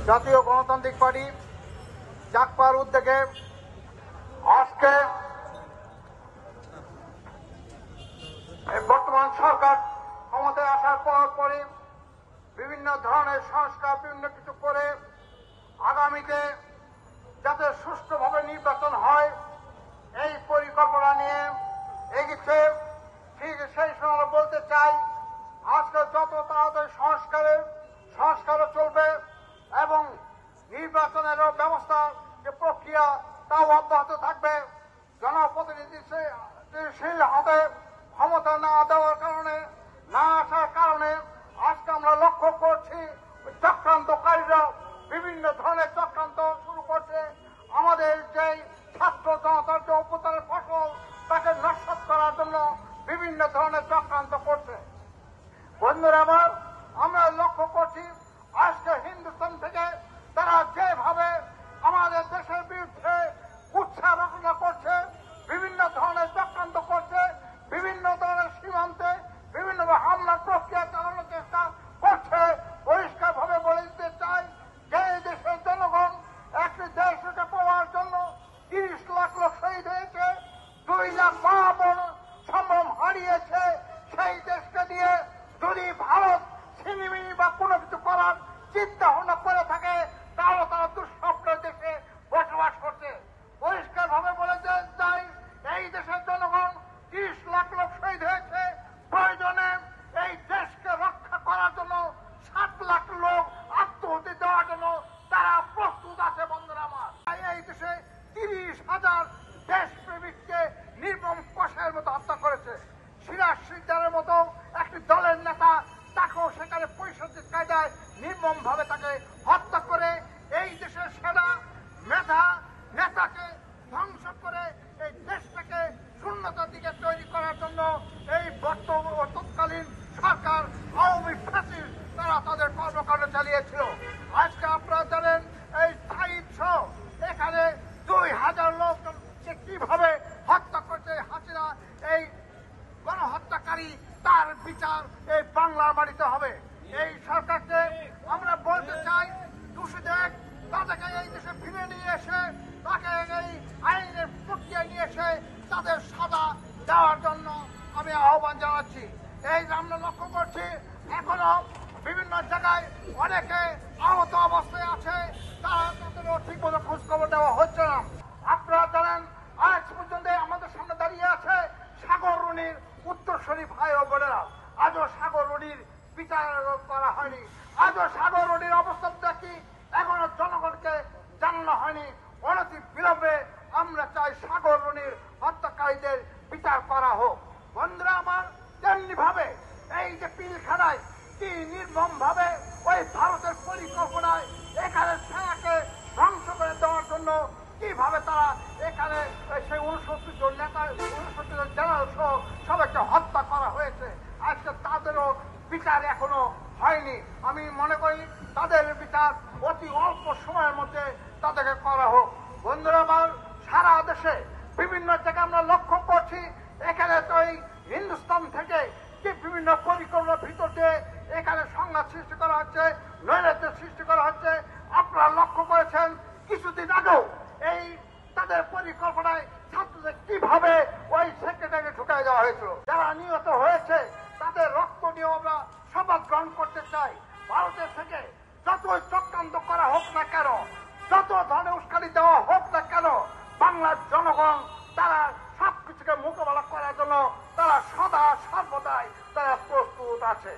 জাতীয় গণতান্ত্রিক পার্টি জাগপার উদ্যোগে আজকে বর্তমান সরকার ক্ষমতায় আসার পরে বিভিন্ন ধরনের সংস্কার বিভিন্ন কিছু করে আগামীতে যাতে সুষ্ঠুভাবে নির্বাচন হয় এই পরিকল্পনা নিয়ে এগিয়েছে। ঠিক সেই সময় বলতে চাই আজকে যত তাড়াতাড়ি সংস্কারও চলবে এবং নির্বাচনেরও ব্যবস্থা যে প্রক্রিয়া তাও অব্যাহত থাকবে। জনপ্রতিনিধির হাতে ক্ষমতা না দেওয়ার কারণে না আসার কারণে আজকে আমরা লক্ষ্য করছি চক্রান্তকারীরা বিভিন্ন ধরনের চক্রান্ত শুরু করছে। আমাদের যেই ছাত্র জনতার যে অভ্যুত্থানের ফসল তাকে নষ্ট করার জন্য বিভিন্ন ধরনের চক্রান্ত করছে। বন্ধুরা আমার, আমরা লক্ষ্য করছি আজকে হিন্দুস্তান থেকে তারা যেভাবে আমাদের দেশের বিরুদ্ধে কুৎসা রচনা করছে, বিভিন্ন ধরনের চক্রান্ত করছে, বিভিন্ন ধরনের সীমান্তে বিভিন্নভাবে হামলার প্রক্রিয়া চালানোর চেষ্টা করছে। পরিষ্কারভাবে বলে দিতে চাই যে দেশের জনগণ একটি দেশকে পাওয়ার জন্য 30 লাখ লোক শহীদ হয়েছে, 2 লাখ মা বোন সম্ভ্রম হারিয়েছে। সেই দেশকে দিয়ে যদি ভারত ছিনিমিনি বা কোনো কিছু করার চিন্তা ভাবনা করে থাকে তাহলে তারা দুঃস্বপ্নের দেশে বসবাস করছে। পরিষ্কারভাবে বলে চাই এই দেশের জনগণ 30 লাখ লোক শহীদ হয়েছে, প্রয়োজনে এই দেশকে রক্ষা করার জন্য 7 লাখ লোক আত্মহত্যা দেওয়ার জন্য তারা প্রস্তুত আছে। বন্ধুরা আমার, এই দেশে 30,000 দেশপ্রেমিককে নির্মম কষায়ের মতো হত্যা করেছে। সিরাজ সিকদারের মতো একটি দলের নেতা তাকেও সেখানে পরিষদের কায়দায় নির্মম ভাবে তাকে হত্যা করে এই দেশের সেনা নেতাকে ধ্বংস করে এই দেশটাকে শূন্যতার দিকে তৈরি করার জন্য এই তৎকালীন সরকার আওয়ামী ফ্যাসিস্ট তারা তাদের কর্মকাণ্ড চালিয়েছিল। আজকে আপনারা জানেন এই সাইদ সহ এখানে 2000 লোককে কিভাবে হত্যা করছে হাসিনা। এই গণহত্যাকারী তার বিচার এই বাংলার বাড়িতে হবে। এই সরকারকে আমরা বলতে চাই দোষীদের তাদেরকে এই দেশে ফিরে নিয়ে এসে তাকে এই আইনের প্রক্রিয়ায় নিয়ে এসে তাদের সাজা দেওয়ার জন্য আমি আহ্বান জানাচ্ছি। এই আমরা লক্ষ্য করছি এখনো বিভিন্ন জায়গায় অনেকে আহত অবস্থায় আছে, তাদেরও ঠিক মতো খোঁজ খবর দেওয়া হচ্ছে না। আপনারা জানেন আজ পর্যন্ত আমাদের সামনে দাঁড়িয়ে আছে সাগর রুনির উত্তরসূরি ভাই ও বোনেরা। আজও সাগর রুনির বিচার করা হয়নি। আজও সাগর রুনির অবস্থা কি এখনো জনগণকে জানানো হয়নি। অনতি বিলম্বে আমরা চাই সাগর রুনির হত্যাকারীদের বিচার করা হোক। বন্ধুরা আমার, তেমনি ভাবে এই যে পিলখানায় কি নির্মম ভাবে ওই ভারতের পরিকল্পনায় এখানে সেনাকে ধ্বংস করে দেওয়ার জন্য কিভাবে তারা এখানে সেই 69 জন নেতা 69 জন জেনারেল সহ সবাইকে হত্যা করা হয়েছে। আজকে তাদেরও বিচার এখনো হয়নি। আমি মনে করি তাদের বিচার অতি অল্প সময়ের মধ্যে তাদেরকে করা হোক। বন্ধুরা আমার, সারা দেশে বিভিন্ন জায়গায় আমরা লক্ষ্য করছি এখানে তো এই হিন্দুস্তান থেকে কি বিভিন্ন পরিকল্পনার ভিতর দিয়ে এখানে সংঘাত সৃষ্টি করা হচ্ছে, নৈরাজ্যের সৃষ্টি করা হচ্ছে। আপনারা লক্ষ্য করেছেন কিছুদিন আগেও এই তাদের পরিকল্পনায় ছাত্রদের কিভাবে ওই সেক্রেটারি ঢুকাই দেওয়া হয়েছিল। যারা নিহত হয়েছে তাদের রক্ত নিয়ে আমরা শপথ গ্রহণ করতে চাই। ভারতের থেকে যতই চক্রান্ত করা হোক না কেন, যত ধরনের উস্কানি দেওয়া হোক না কেন, বাংলার জনগণ তারা সবকিছুকে মোকাবেলা করার জন্য তারা সদা সর্বদাই তারা প্রস্তুত আছে।